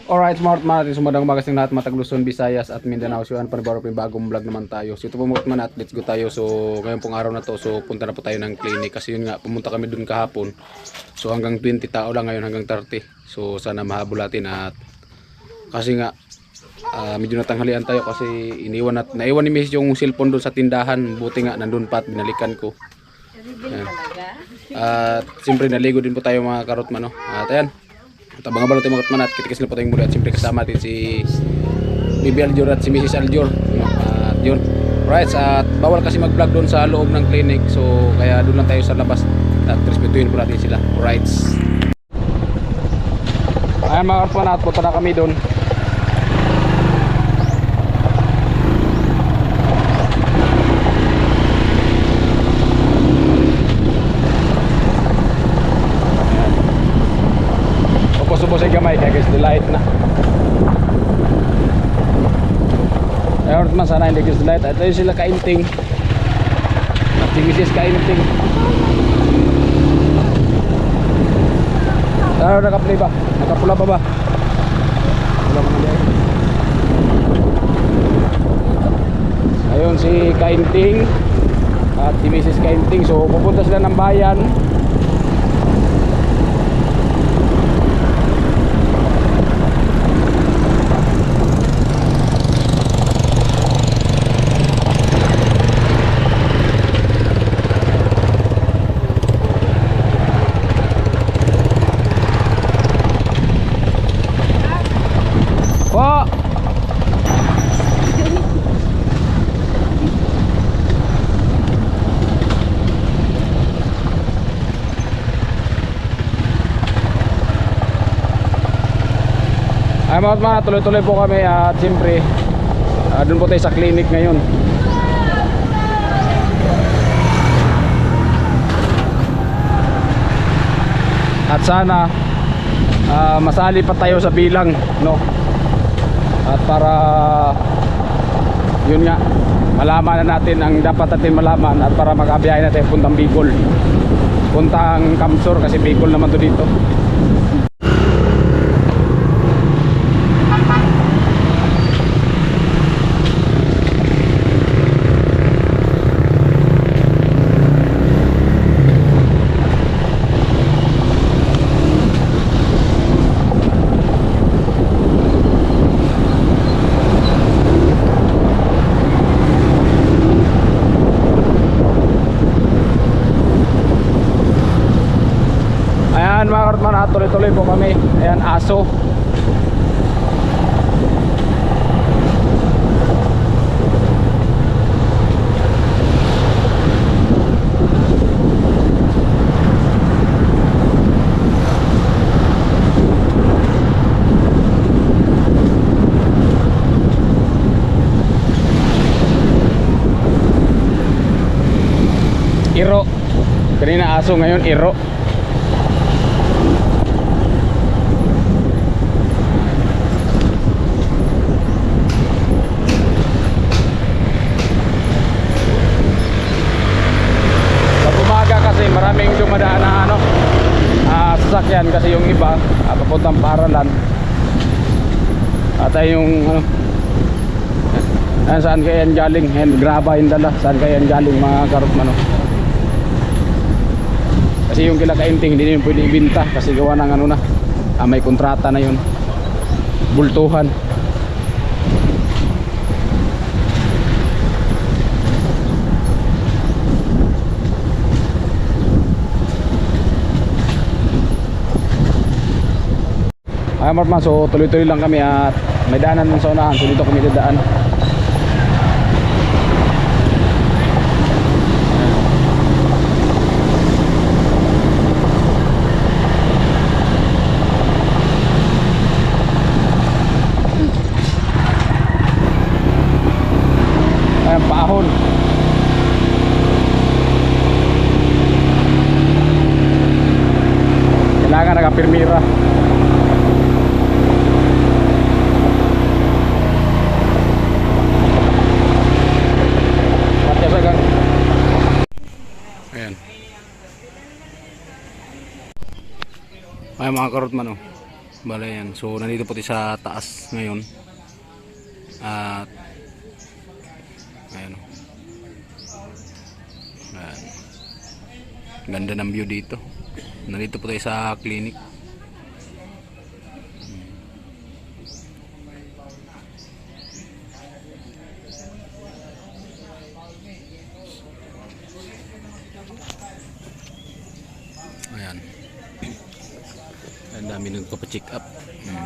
Alright, smart man, ating sumandang umagas ng lahat, Matag Luzon, Visayas at Mindanao. So yan, panibaro po yung bagong vlog naman tayo. So ito po mga man at let's go tayo. So ngayon pong araw na to, so punta na po tayo ng clinic. Kasi yun nga, pumunta kami dun kahapon. So hanggang 20 tao lang ngayon, hanggang 30. So sana mahabol natin at kasi nga, medyo natanghalian tayo kasi naiwan ni Miss yung cellphone doon sa tindahan. Buti nga, nandun pa at binalikan ko. Ayan. At siyempre naligo din po tayo mga karot man. No? At ayan. At abang abang natin mga katman at kitikas na po tayong muli at siyempre kasama natin si Bibi Aljur at si Mrs. Aljur, no? At yun, right, at bawal kasi mag vlog doon sa loob ng clinic, so kaya doon lang tayo sa labas at respetuhin po natin sila. Right, ayan mga katman at punta na kami doon. Subo sa gamay kaya guys, delight na. Ayun man sana hindi guys delight. Ito yung sila kainting. At si Mrs. kainting. Ano nakaplay ba? Nakapula pa ba? Wala mo na. Ayun si kainting at si Mrs. kainting. So pupunta sila ng bayan. Ay mga tuloy-tuloy po kami at siyempre doon po tayo sa clinic ngayon. At sana masali pa tayo sa bilang, no? At para yun nga, malaman na natin ang dapat natin malaman at para mag-abiyahe natin puntang Bicol, puntang Kamsur kasi Bicol naman to dito. Ayan mga kartman, tuloy-tuloy po kami. Ayan, aso. Iro. Kanina aso, ngayon iro. Maraming dumadaan na sasakyan kasi yung iba papuntang paaralan at yung saan kaya yan galing, graba yung dala, saan kaya yan galing mga karotman, no? Kasi yung kila kainting hindi nyo pwede ibinta kasi gawa ng may kontrata na yun, bultuhan. Ay marman, so tuloy-tuloy lang kami at may daanan ng sa unahan, so dito kami dadaan. Ayan, paahon. Kailangan nakapirmira. Ay mga karotman, oh. Bale yan. So nandito po tayo sa taas ngayon. At ayan. Ayan. Ganda ng view dito. Nandito po tayo sa clinic. Ayan. Ang dami nagpa-check up. Ayan.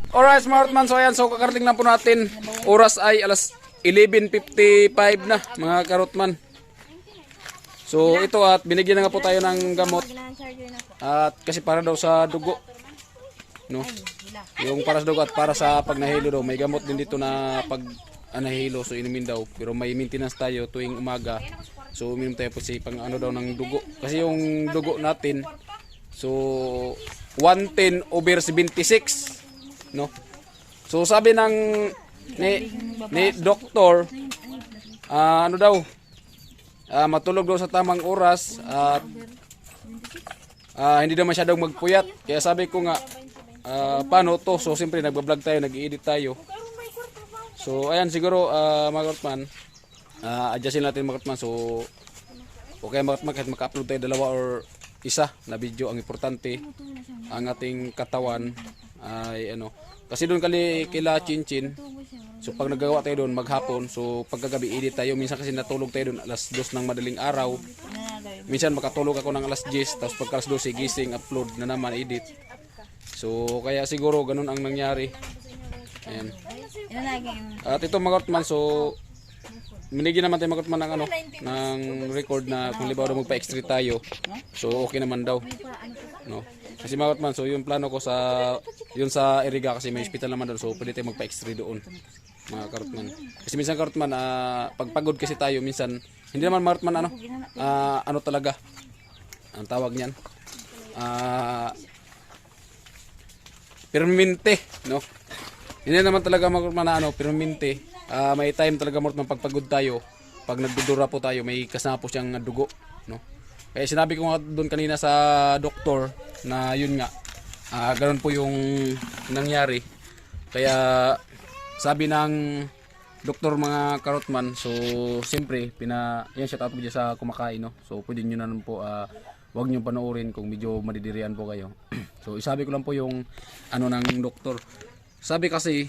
Alright, Smartman. So ayan, so kakarating lang po natin. Oras ay alas 11:55 na, mga karotman. So ito, at binigyan na nga po tayo ng gamot. At kasi para daw sa dugo, no? Yung para sa dugo at para sa pag nahilo daw. May gamot din dito na pag nahilo, so inumin daw. Pero may maintenance tayo tuwing umaga. So uminom tayo po si pang ano daw ng dugo. Kasi yung dugo natin, so 110/76. No. So sabi ng ni doktor, ano daw, matulog daw sa tamang oras at hindi daw masyadong magpuyat. Kaya sabi ko nga, paano to? So siyempre nagba-vlog tayo, nag-i-edit tayo. So ayan, siguro mga karotman, adjustin natin mga karotman. So okay mga karotman, kahit maka-upload tayo dalawa or isa na video, ang importante ang ating katawan ay ano, kasi doon kila Chinchin. So pag nagagawa tayo doon maghapon, so pagkagabi edit tayo. Minsan kasi natulog tayo doon alas 2 ng madaling araw. Minsan makatulog ako ng alas 10, tapos pagka alas 12 gising, upload na naman, edit. So kaya siguro ganun ang nangyari. Ayan. At ito mga karotman, so minigyan naman tayo mga karotman ng ano, ng record na kung libaw daw magpa-extra tayo. So okay naman daw. No. Kasi mga karotman, so yung plano ko yun sa Iriga, kasi may hospital naman doon, so pwede tayo magpa-extra doon mga karotman. Kasi minsan karotman, pagpagod kasi tayo minsan, hindi naman mga karotman ano talaga ang tawag niyan, permanente, no? Hindi naman talaga mga karotman permanente. May time talaga mga karotman pagpagod tayo, pag nagdudura po tayo, may kasama po siyang dugo, no? Kaya sinabi ko nga doon kanina sa doktor na yun nga, ganoon po yung nangyari. Kaya sabi ng doktor mga karotman, so siyempre yan shout out po dyan sa kumakain, no? So pwede nyo na naman po, wag nyo panoorin kung medyo madidirian po kayo. So isabi ko lang po yung ano ng doktor. Sabi kasi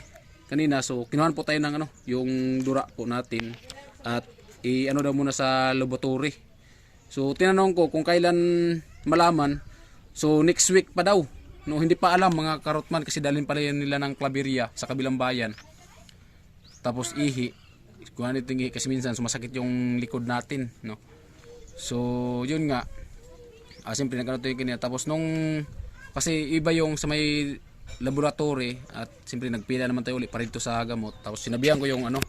kanina, so kinuhan po tayo ng ano, yung dura po natin at ano daw muna sa laboratory. So tinanong ko kung kailan malaman. So next week pa daw. No, hindi pa alam mga karotman, kasi dalhin pala yan nila ng Claveria sa kabilang bayan. Tapos ihi. Kuha nito ihi kasi minsan sumasakit yung likod natin, no. So yun nga. Siyempre nagkaroon tayo kanina. Tapos kasi iba yung sa may laboratory, at siyempre nagpila naman tayo ulit para dito sa gamot. Tapos sinabihan ko yung ano,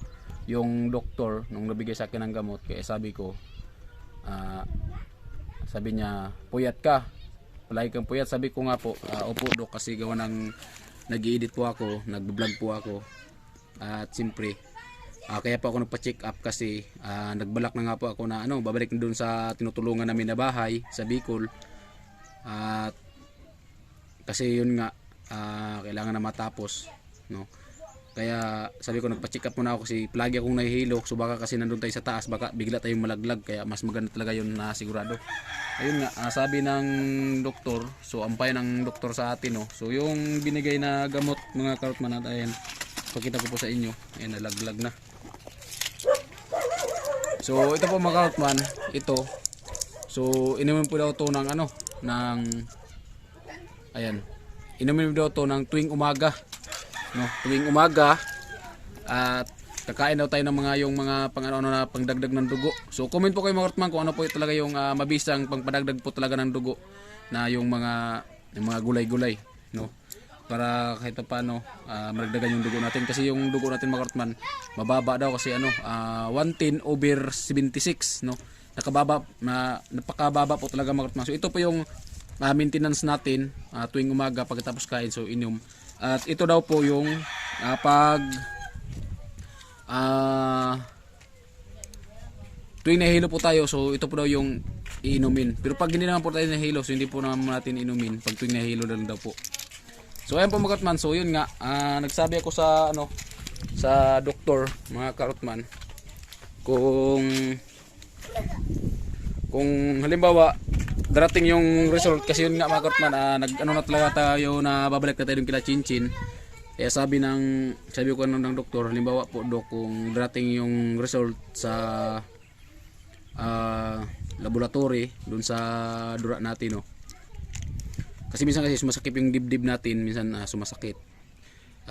yung doktor nung nabigay sa akin ng gamot. Kaya sabi ko, sabi niya, puyat ka, palagi kang puyat. Sabi ko nga po, opo dok, kasi gawa ng nag-i-edit po ako, nag-vlog po ako, at siyempre kaya po ako nagpa-check up, kasi nagbalak na nga po ako na babalik na doon sa tinutulungan namin na bahay sa Bicol, at kasi yun nga, kailangan na matapos, no. Kaya sabi ko nagpa-check up muna ako, kasi palagi akong nahihilo. So baka kasi nandun tayo sa taas, baka bigla tayong malaglag. Kaya mas maganda talaga yun na sigurado. Ayun nga, sabi ng doktor, so ampay ng doktor sa atin, no. So yung binigay na gamot mga karotman, at ayan, pakita ko po sa inyo. Ayan, nalaglag na. So ito po mga karotman, ito. So inumin po daw to ng ayan, inumin daw to ng tuwing umaga, no, tuwing umaga. At kakain daw tayo ng yung mga na pangdagdag ng dugo. So comment po kayo mga karotman kung ano po talaga yung mabisang pangpadagdag po talaga ng dugo, na yung mga gulay-gulay, no. para kahit pa paano maragdagan yung dugo natin kasi yung dugo natin mga karotman mababa daw kasi 110/76 no. Napakababa po talaga mga karotman. So ito po yung maintenance natin tuwing umaga pagkatapos kain, so inom. At ito daw po yung pag tuwing nahihilo po tayo, so ito po daw yung iinumin. Pero pag hindi naman po tayo nahihilo, so hindi po naman natin inumin pag tuwing nahihilo lang daw po. So ayan po mga karotman, so yun nga nagsabi ako sa sa doktor mga karotman kung halimbawa darating yung result, kasi yun nga mga karotman na talaga tayo na babalik na tayo kila Chinchin. Kaya sabi ko ng doktor, halimbawa po dok, kung darating yung result sa laboratory dun sa dura natin no. Kasi minsan kasi sumasakit yung dibdib natin, minsan sumasakit.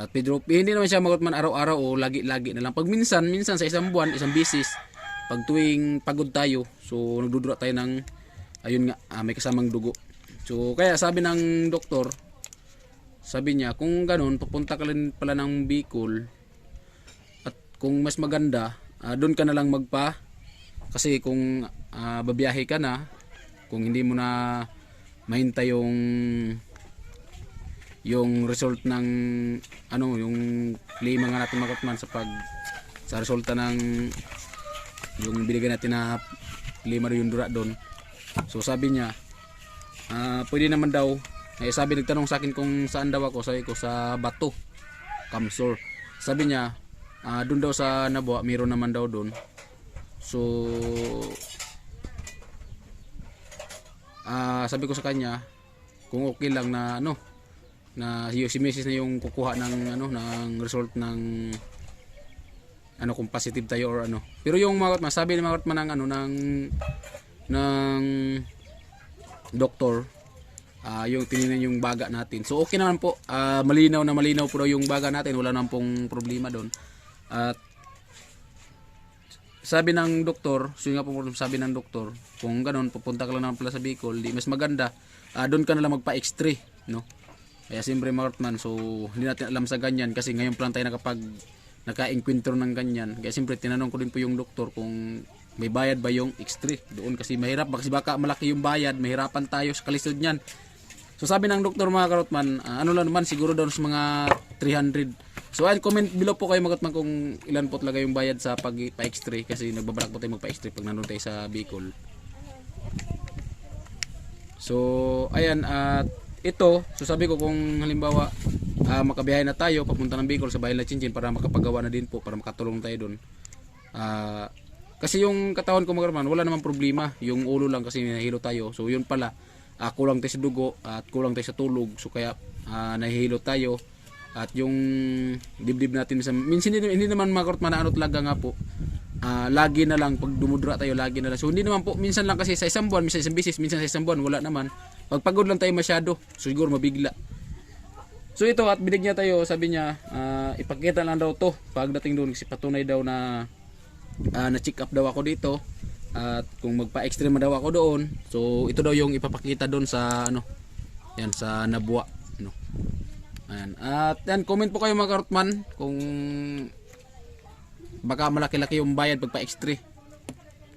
At pero hindi naman siya magot man araw-araw o lagi-lagi na lang. Pag minsan sa isang buwan, isang bisis, pag tuwing pagod tayo, so nagdudura tayo ng ayun nga, may kasamang dugo. So kaya sabi ng doktor, sabi niya kung ganun pupunta ka rin pala ng Bicol, at kung mas maganda doon ka na lang kasi kung babiyahe ka na, kung hindi mo na mahintay yung result ng yung klima nga natin mga karotman sa resulta ng yung binigyan natin na klima yung dura doon. So sabi niya pwede naman daw, nagtanong sa akin kung saan daw ako, sabi ko sa Bato, Kamsor. Sabi niya doon daw sa Nabua mayroon naman daw doon. So sabi ko sa kanya kung okay lang na na si Mrs. na yung kukuha ng result ng kung positive tayo or Pero yung sabi ni mga karotman ng doktor, yung tinignan yung baga natin. So okay naman po, malinaw po daw yung baga natin, wala naman pong problema doon. At sabi ng doktor, sabi ng doktor, kung ganoon pupunta ka lang naman pala sa Bicol, di mas maganda doon ka na lang magpa-X-ray, no? Kaya siyempre mga karotman, so hindi natin alam sa ganyan kasi ngayon pa lang tayo naka-enkwentro ng ganyan. Kaya siyempre tinanong ko din po yung doktor kung may bayad ba yung X-ray doon, kasi mahirap kasi baka malaki yung bayad, mahirapan tayo sa kalisod niyan. So sabi ng doktor mga karotman, lang naman siguro daw sa mga 300. So comment below po kayo mga karotman kung ilan po talaga yung bayad sa pa-X-ray, kasi nagbabalak po tayo magpa-X-ray pag nandun tayo sa Bicol. So ayan, at ito, so sabi ko kung halimbawa makabiyahe na tayo papunta ng Bicol sa bayan na Chinchin para makapagawa na din po, para makatulong tayo doon. Kasi yung katawan ko mga karotman wala namang problema, yung ulo lang kasi nahihilo tayo. So yun pala, kulang tayo sa dugo at kulang tayo sa tulog, so kaya nahihilo tayo. At yung dibdib natin minsan hindi naman mga karotman na talaga nga po, lagi na lang pag dumudura tayo, lagi na lang. So hindi naman po, minsan lang kasi sa isang buwan, minsan sa isang bisis, minsan sa isang buwan wala naman. Pag pagod lang tayo masyado, so siguro mabigla. So ito, at binigyan tayo, sabi niya ipakita lang daw to pagdating doon, kasi patunay daw na na-check up daw ako dito, at kung magpa-extreme daw ako doon, so ito daw yung ipapakita doon sa yan sa Nabua, Ayan. At yan, comment po kayo mga karotman kung baka malaki-laki yung bayad pagpa-extra.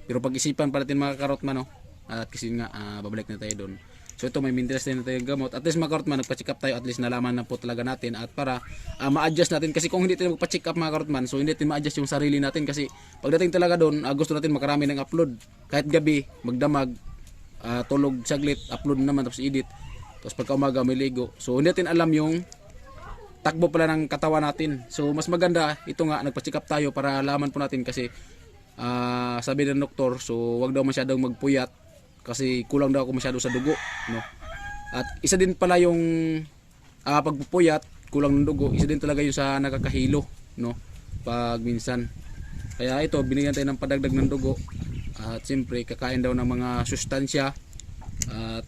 Pero pag-isipan pa natin mga karotman, at kasi nga babalik na tayo doon. So ito, may maintenance din na tayong gamot. At least mga karotman, nagpa-check up tayo, at least nalaman na po talaga natin, at para ma-adjust natin. Kasi kung hindi tayo magpa-check up mga karotman, so hindi natin ma-adjust yung sarili natin. Kasi pagdating talaga doon, gusto natin makarami ng upload. Kahit gabi, magdamag, tulog saglit, upload naman, tapos edit. Tapos pagka umaga may ligo. So hindi natin alam yung takbo pala ng katawan natin. So mas maganda ito nga, nagpa-check up tayo para alaman po natin, kasi sabi ng doktor, so wag daw masyadong magpuyat kasi kulang daw ako masyado sa dugo, At isa din pala yung pagpupuyat, kulang ng dugo, isa din talaga yung sa nakakahilo, pag minsan. Kaya ito, binigyan tayo ng padagdag ng dugo, at siyempre kakain daw ng mga sustansya, at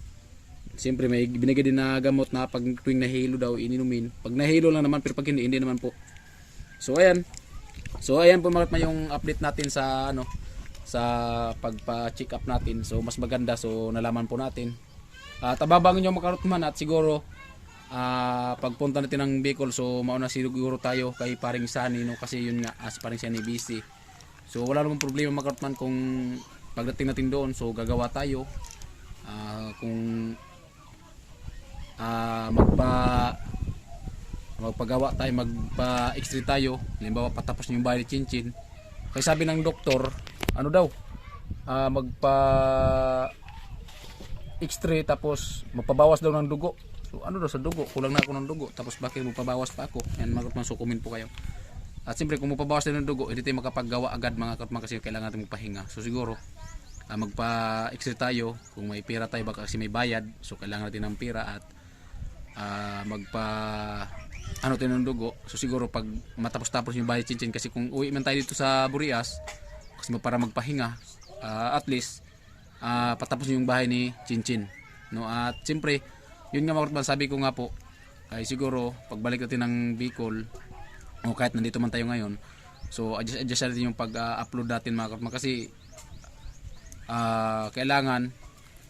siyempre may binigay din na gamot na pag tuwing nahilo daw ininumin. Pag nahilo lang naman, pero pag hindi naman po. So ayan po mga karotman yung update natin sa sa pagpa-check up natin. So mas maganda, so nalaman po natin. At ababangin nyo mga karotman, at siguro pagpunta natin ng Bicol, so mauna siguro tayo kay paring Sunny, no, kasi yun nga as paring Sunny busy. So wala namang problema mga karotman kung pagdating natin doon, so gagawa tayo. Kung magpagawa tayo, magpa-extra tayo, halimbawa patapos yung bahay ni Chinchin, kaya sabi ng doktor, ano daw, magpa-extra tapos magpabawas daw ng dugo. So ano daw sa dugo, kulang na ako ng dugo, tapos bakit magpabawas pa ako? Yan mga karotman, so comment po kayo. At siyempre kung magpabawas din ng dugo, hindi tayo makapaggawa agad mga karotman kasi kailangan natin magpahinga. So siguro magpa-extra tayo, kung may pera tayo baka kasi may bayad, so kailangan natin ng pera at ano tayo ng dugo. So siguro pag matapos-tapos yung bahay ni Chinchin, kasi kung uwi man tayo dito sa Burias kasi para magpahinga, at least patapos yung bahay ni Chinchin, no. At siyempre yun nga mga karotman, sabi ko nga po ay siguro pagbalik natin ng Bicol o kahit nandito man tayo ngayon, so adjust natin yung pag-upload natin mga karotman, kasi kailangan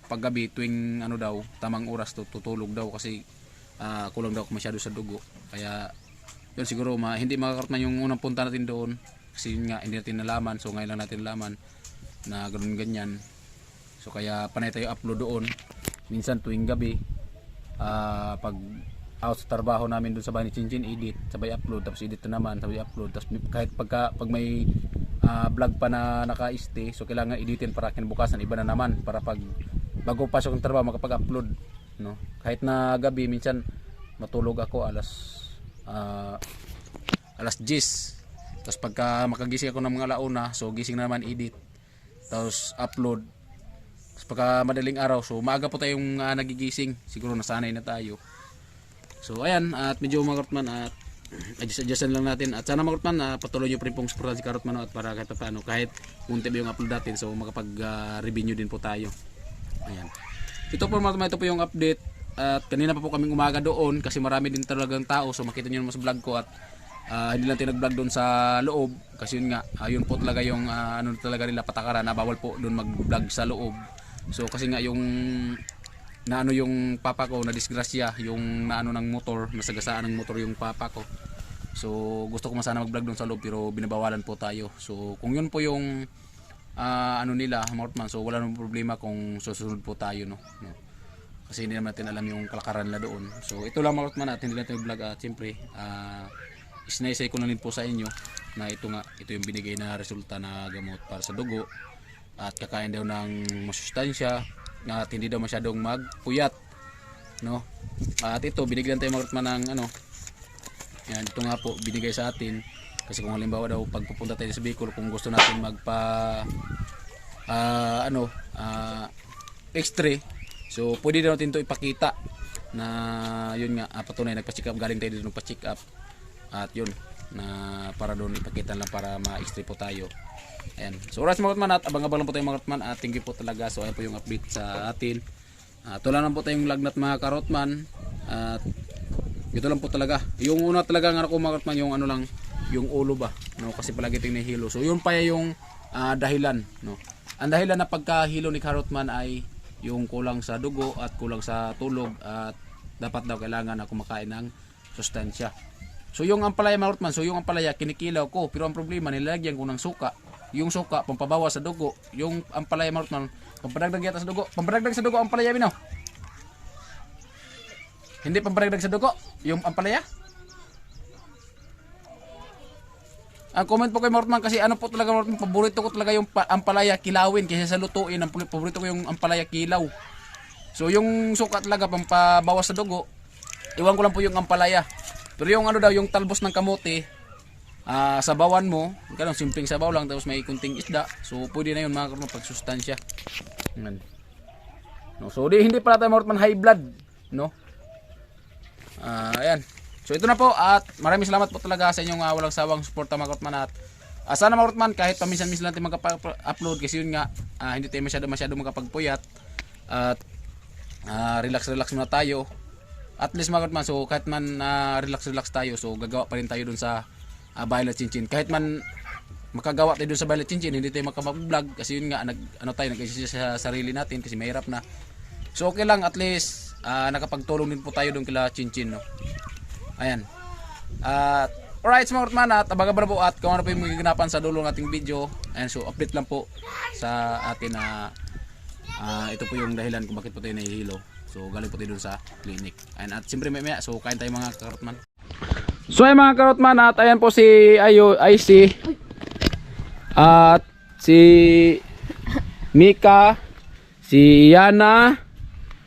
paggabi tuwing ano daw, tamang oras tutulog daw kasi kulang daw masyado sa dugo. Kaya yun siguro hindi mga karotman yung unang punta natin doon, kasi yun nga hindi natin nalaman, so ngayon lang natin nalaman na ganoon ganyan. So kaya panay tayo upload doon minsan tuwing gabi. Pag out sa trabaho namin doon sa bahay ni Chinchin, edit sabay upload, tapos edit na naman sabay upload, tapos kahit pag may vlog pa na naka-stay, so kailangan editin para kinabukasan iba na naman, para pag bago pasok ng trabaho makapag-upload, no. Kahit na gabi minsan matulog ako alas 10, tapos pagka makagising ako ng mga alauna, so gising na naman, edit, tapos upload. Tapos pagka madaling araw, so maaga po tayong nagigising, siguro nasanay na tayo. So ayan, at medyo mga karotman, at adjustan lang natin, at sana mga karotman patuloy nyo pa rin pong supportan si Karotman, at para kahit paano, kahit kunti ba yung upload natin, so makapag-revenue din po tayo. Ayan, ito po mga karotman, ito po yung update. At kanina pa po kaming umaga doon kasi marami din talagang tao, so makita nyo naman sa vlog ko. At hindi lang tayo nag-vlog doon sa loob kasi yun nga, yun po talaga yung ano talaga nila patakaran, na bawal po doon mag-vlog sa loob. So kasi nga yung naano yung papa ko na disgrasya, yung naano ng motor, nasagasaan ng motor yung papa ko. So gusto ko sana mag-vlog doon sa loob pero binabawalan po tayo. So kung yun po yung ano nila, Mortman, so wala nang problema kung susunod po tayo, no. Kasi hindi naman natin alam yung kalakaran nila doon. So ito lang mga Mortman, at hindi natin vlog, at siyempre isinaysay ko na rin po sa inyo na ito yung binigay na resulta na gamot para sa dugo, at kakain daw ng masustansya, at hindi daw masyadong magpuyat, no. At ito binigyan tayo mga karotman ng ano, yan, ito nga po binigay sa atin kasi kung halimbawa daw pagpupunta tayo sa Bicol, kung gusto natin extra, so pwede daw natin ito ipakita na yun nga, patunay nagpa-check up, galing tayo dito nagpa-check up, at yun na para doon ipakita lang para ma-extra po tayo. Ayan. So oras mga karotman, at abang-abang lang po tayo mga karotman, at thank you po talaga. So ayan po yung update sa atin. Wala lang po tayong lagnat mga karotman, at ito lang po talaga. Yung una talaga nga ako mga karotman, yung ano lang, yung ulo ba, no, kasi palagi tayong nahihilo. So yun pa yung dahilan, no. Ang dahilan na pagkahilo ni karotman ay yung kulang sa dugo at kulang sa tulog, at dapat daw kailangan na kumakain ng sustansya. So yung ampalaya mga karotman, so yung ampalaya kinikilaw ko, pero ang problema nilagyan ko ng suka. Yung suka pampabawas sa dugo, yung ampalaya mga karotman pampadagdag yata sa dugo. Pampadagdag sa dugo ang ampalaya, bino. Hindi pampadagdag sa dugo yung ampalaya. Ang comment po kay Mortman, kasi ano po talaga Mortman, paborito ko talaga yung ampalaya kilawin kaysa sa lutuin. Ang paborito ko yung ampalaya kilaw. So yung suka talaga pampabawas sa dugo, iwan ko lang po yung ampalaya. Pero yung ano daw, yung talbos ng kamote, sabawan mo, ganun, simpleng sabaw lang, tapos may kunting isda, so pwede na yun mga karotman, pagsustansya. No, so hindi pala tayo Mortman high blood, no. Ayan. So ito na po, at maraming salamat po talaga sa inyong walang sawang suporta mga karotman. At sana mga karotman, kahit paminsan-minsan natin magka-upload, kasi yun nga, hindi tayo masyado makapagpuyat, at relax muna tayo. At least mga karotman, so kahit man relax tayo, so gagawa pa rin tayo dun sa bahay ni Chinchin. Kahit man makagawa tayo dun sa bahay ni Chinchin, hindi tayo makapag-vlog kasi yun nga, nag-isip sa sarili natin kasi mahirap na. So okay lang, at least nakapagtulong din po tayo doon kila Chinchin, no. Ayan. At alright mga karotman, at abang-abang po at kung ano po yung magiganapan sa dulo ng ating video. Ayan, so update lang po sa atin na ito po yung dahilan kung bakit po tayo nahihilo. So galing po tayo doon sa clinic. Ayan, at siyempre may so kain tayo mga karotman. So ay mga karotman, at ayan po si IC at si Mika, si Yana,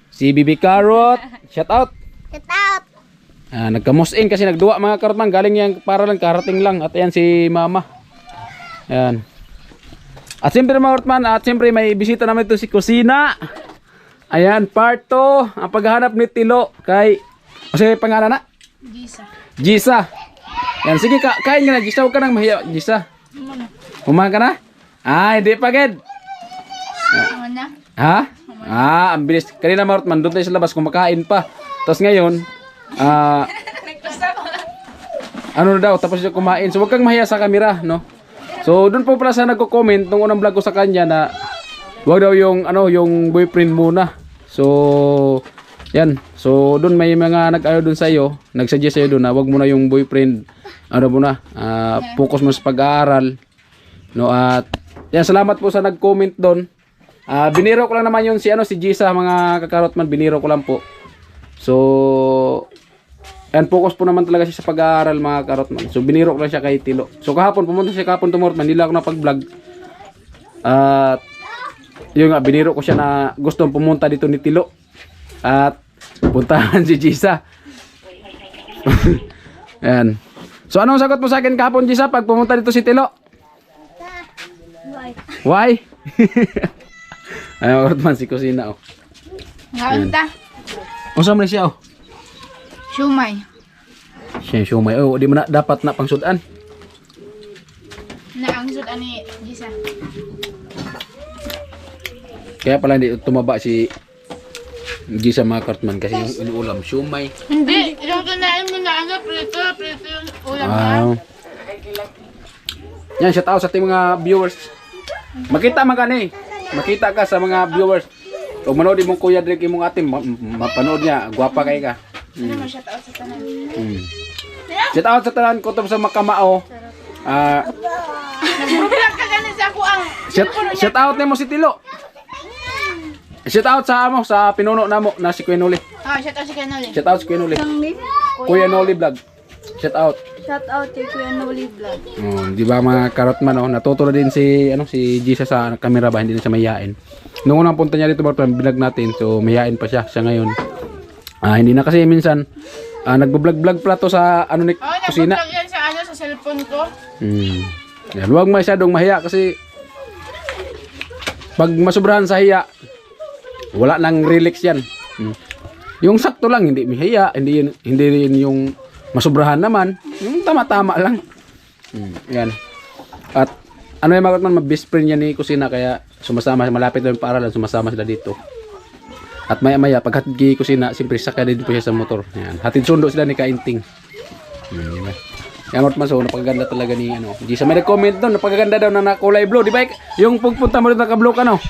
si Bibi Carrot, shout out. Shout out. Nagka-mouse-in kasi nagduwa mga karotman, galing yang para lang karating lang. At ayan si Mama. Ayan. At siyempre mga karotman, at siyempre may bisita namin ito si Kusina. Ayan, part 2, ang paghahanap ni Tilo kay, kasi pangalan na? Jisa. Ayan, sige kain ka na Jisa, huwag ka nang mahiya Jisa. Kumain ka na? Hindi pa ged. Ha? Ang bilis. Kanina mga karotman, doon tayo sa labas kumakain pa. Tapos ngayon, ano na daw, tapos siya kumain. So wag kang mahiya sa camera, no? So doon po pala sa nagko-comment nung unang vlog ko sa kanya na wag daw yung yung boyfriend muna. So yan. So doon may mga nag-ayo doon sa iyo, nag-suggest sa iyo doon na wag mo na yung boyfriend. Ano muna, focus mo sa pag-aaral. No, at yan, salamat po sa nag-comment doon. Biniro ko lang naman yun si si Jisa mga kakarotman, biniro ko lang po. So and focus po naman talaga siya sa pag-aaral mga karotman. So biniro ko lang siya kay Tilo. So kahapon pumunta siya kahapon tumorot, hindi lang ako napag-vlog. At yung nga biniro ko siya na gustong pumunta dito ni Tilo. At puntahan si Jisa. Ayan. So anong sagot mo sa akin kahapon Jisa pag pumunta dito si Tilo? Why? Ayun karotman si Kusina oh. Ngayon ta. Unsa man siya oh? Shumay. Siya may. Oh, di mo na dapat na pangsudan. Na ang sudan ni Jisa. Kaya pala hindi tumaba si Jisa mga karotman kasi yung inuulam siumay. Hindi, yung kinain mo na prito yung ulam na. Yan, shout out sa ating mga viewers. Makita man kani. Makita ka sa mga viewers. Kung manood mong Kuya Drake imong atin, mapanood niya, gwapa kay ka. Shout out sa tanan. Shout out sa tanan ko sa Makamao. Nag-program ka ganin sa ako ang. Shout out nimo si Tilo. Shout out sa pinuno namo na si Kuya Noli. Shout out si Kanoli. Shout out si Kuya Noli. Kuya Noli vlog. Shout out. Shout out kay Kuya Noli vlog. Di ba mga karotman natuto na din si si Jisa sa camera ba, hindi na siya mayayain. Nung unang punta niya dito binag natin, so mayayain pa siya ngayon. Hindi na kasi minsan nagbo-vlog pala to sa ni kusina. Nagbo-vlog yan sa cellphone ko. Yan, huwag masyadong mahiya kasi pag masubrahan sa hiya, wala nang relax yan. Yung sakto lang, hindi mahiya, hindi rin yung masubrahan naman, yung tama-tama lang. Yan. At ano yung mga man, best friend niya ni Kusina, kaya sumasama, malapit lang paaralan, sumasama sila dito. At maya-maya, pag hatid kay Kusina, siyempre sakay din po siya sa motor. Yan. Hatid sundo sila ni Kainting. Yan, Martman, so napakaganda talaga ni Jisa. May nag-comment doon, napakaganda daw na kulay blue. Di ba, yung pagpunta mo doon naka-blue ka, no?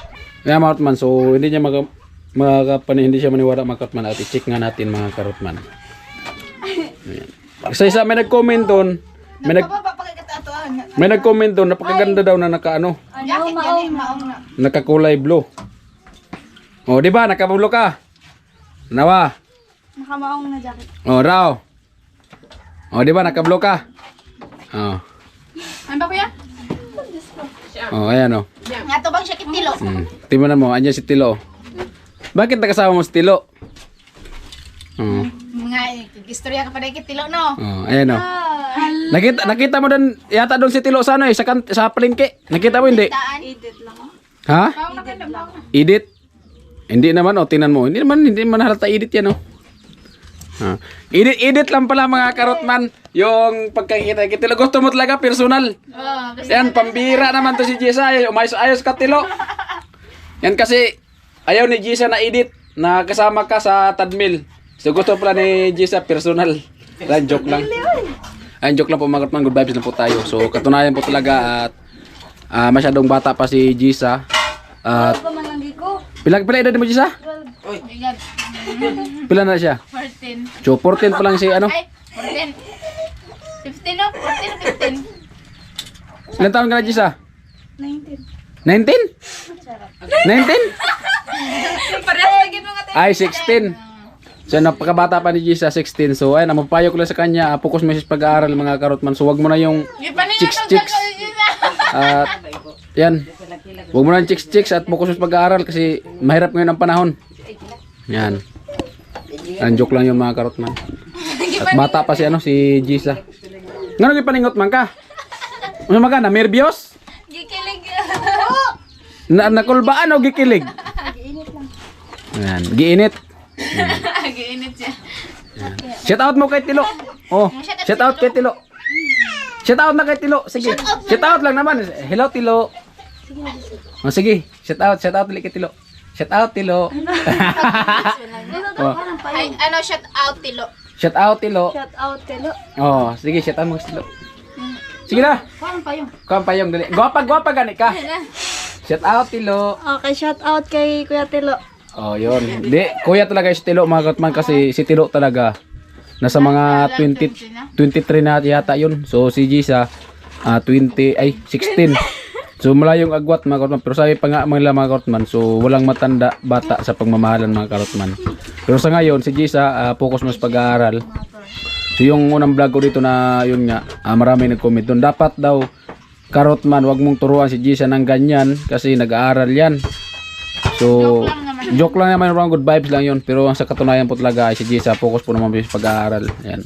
Yan, Martman, so hindi niya hindi siya maniwala mga karotman. At i-check nga natin mga karotman. Isa may nag-comment doon. May nag-comment doon, napakaganda daw na nakakulay blue. Oh, di ba? Naka-blue ka. Nawa. Nakamaong na jacket. Oh, raw. Oh, di ba? Naka-blue ka. Oh. Ano ba kuya? Oh, ayan oh. Nga to bang siya kitilo? Tingnan mo, andiyan si Tilo. Bakit nakasama mo si Tilo? Oh. Mga istorya ka pa na kitilo, no? Oh, ayan oh. Nakita mo doon, yata doon si Tilo sa sa palengke. Nakita mo hindi? Edit lang. Ha? Edit? Hindi naman oh, tingnan mo. Hindi naman halata edit yan oh. Edit lang pala mga karotman. Yung pagkakita kay Tilo, gusto mo talaga personal. Yan, pambira naman to si Jisa. Umayos-ayos ka Tilo. Yan kasi ayaw ni Jisa na edit na kasama ka sa Tadmil. So gusto pala ni Jisa personal. Joke lang. Joke lang po mga karotman, good vibes lang po tayo. So katunayan po talaga at masyadong bata pa si Jisa. At pila edad mo Jisa? Oy. Pila na siya? 14. So 14 pa lang si ano? Ay, 14. 15 no? 14 o 15? Ilan taon ka na, Gisa? 19. 19? 19? Parehas lagi mga tayo. Ay, 16. So, napakabata pa ni Gisa, 16. So, ayun, ang mapapayo ko lang sa kanya, focus mo siya sa pag-aaral, mga karotman. So, wag mo na yung chicks. At, yan. Wag mo na yung chicks at focus mo sa pag-aaral kasi mahirap ngayon ang panahon. Yan. Ang joke lang yung mga karotman. At bata pa si, si Gisa. Nga nang ipaningot man ka? Ano man ka, na nervyos? Gikilig. Nakulbaan o gikilig? Yan, giinit. Giinit siya. Shout out mo kay Tilo. Oh, shout out kay Tilo. Shout out na kay Tilo. Sige. Shout out lang naman. Hello Tilo. Oh, sige. Shout out ulit kay Tilo. Shout out Tilo. Oh, Ay, ano, shout out Tilo. shout out Tilo. Shout out Telo. Oh, sige, shout out mo kay Tilo. Sige na. Parang pa yung. Kuha pa yung dali. Gwapa gani ka. Shout out Tilo. Okay, shout out kay Kuya Telo. Oh, yun. Hindi, kuya talaga si Tilo mga katman kasi si Tilo talaga nasa mga 23 na yata yun. So si Gisa 16. So malayong agwat mga katman. Pero sabi pa nga mga katman, so walang matanda bata sa pagmamahalan mga katman. Pero sa ngayon si Gisa focus mas pag-aaral. So yung unang vlog ko dito na yun nga, marami nag-comment doon. Dapat daw karotman, wag mong turuan si Gisa ng ganyan kasi nag-aaral yan. So, joke lang naman, wrong, good vibes lang yun. Pero ang sa katunayan po talaga ay si Gisa, focus po naman sa pag-aaral. Ayan.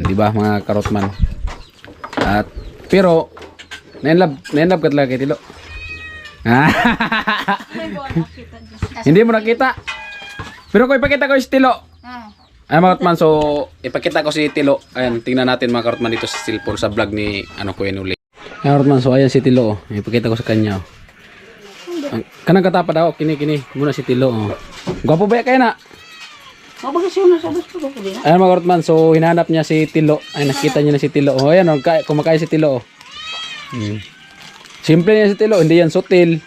Di ba mga karotman? At, pero, nainlove ka talaga kay Tilo. Hindi mo nakita. Pero kung ipakita ko si Tilo. Ay mga karotman, so, ipakita ko si Tilo. Ayan, tingnan natin mga karotman dito sa cellphone sa vlog ni Kuya Nuli. Ayan karotman, so ayan si Tilo. Ipakita ko sa kanya. Kanang katapa daw, kini muna si Tilo. Oh. Gwapo ba kayo na? Ayan mga karotman, so hinanap niya si Tilo. Ay nakita niya na si Tilo. Oh, ayan, kumakain si Tilo. Oh. Simple niya si Tilo, hindi yan sutil.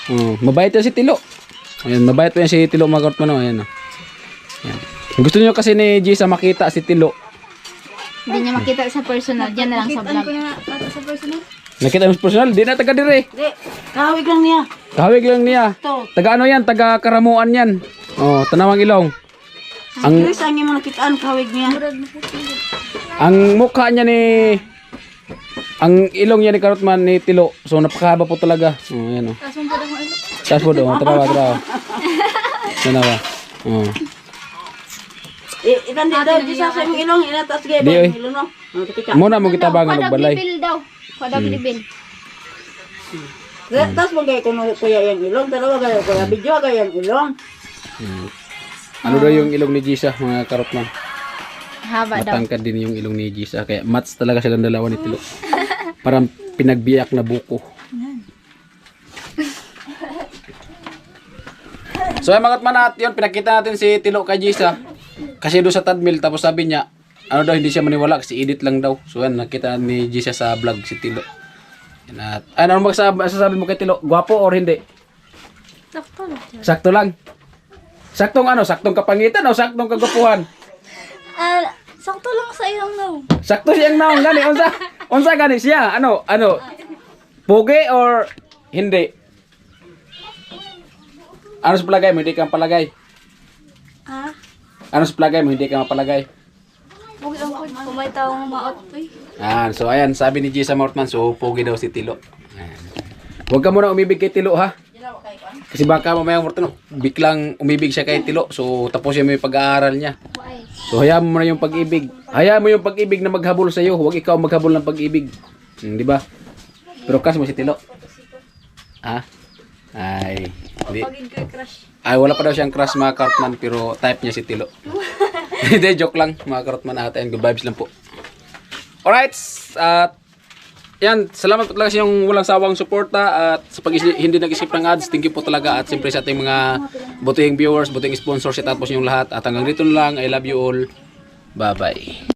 Oh, mabait yan si Tilo. Ayan, mabait yan si Tilo mga karotman. Oh, ayan. Ayan. Gusto niyo kasi ni Gisa makita si Tilo. Hindi niya makita sa personal. Diyan na lang sa vlog. Sa personal? Nakita mo sa personal, di na taga dire. Di, kahawig lang niya. Kahawig lang niya. Ito. Taga ano yan, taga Karamuan yan. Oh, Tanawang Ilong. Ang Chris, ang yung mga kitaan, kahawig niya. Ang mukha niya ni ang ilong niya ni Karotman ni Tilo. So napakahaba po talaga. Oh, ayan oh. Taas po daw, trawa. Tanawa. Oh. Itan di daw, di sa imong ilong, inatas gaya Di, ba oy. yung ilong, no? Muna mo kitabangan og balay. Bibil daw. Kada bibil. Tapos mo gaya kung kuya yung ilong, dalawa gaya kuya, video gaya yung ilong. Ano daw yung ilong ni Gisa, mga Karotman? Haba daw. Matangkad din yung ilong ni Gisa. Kaya mats talaga silang dalawa ni Tilo. Parang pinagbiyak na buko. So ay mga Karotman, at yun, pinakita natin si Tilo kay Gisa. Kasi doon sa Tadmil, tapos sabi niya, ano daw, hindi siya maniwala kasi edit lang daw. So yan, nakita ni Gisa sa vlog si Tilo. Yan at, ano masasabi mo kay Tilo? Gwapo or hindi? Sakto lang. Sakto lang. Saktong ano? Saktong kapangitan o saktong kagwapuhan? Sakto lang sa ilong, no? Sakto siyang naong gani. Unsa gani siya? Ano? Pogi or hindi? Ano sa palagay mo? Hindi ka palagay. Ha? Ano sa palagay mo? Hindi ka mapalagay. Huwag lang ko, kung may taong maot, eh. So ayan, sabi ni Gisa Mortman, so pogi daw si Tilo. Ayan. Huwag ka muna umibig kay Tilo ha. Kasi baka mamaya Mortman, biglang umibig siya kay Tilo. So tapos yung pag-aaral niya. So hayaan mo na yung pag-ibig. Hayaan mo yung pag-ibig na maghabol sa iyo. Huwag ikaw maghabol ng pag-ibig. Di ba? Pero kas mo si Tilo. Ha? Ay, hindi. Pagin ko yung crush. Ay, wala pa daw siyang crush mga Karotman, pero type niya si Tilo. Hindi, joke lang mga Karotman natin. Good vibes lang po. Alright, at yan, salamat po talaga sa yung walang sawang suporta at sa hindi nag-skip ng ads. Thank you po talaga at siyempre sa ating mga butihing viewers, butihing sponsors, at tapos yung lahat. At hanggang dito na lang, I love you all. Bye-bye.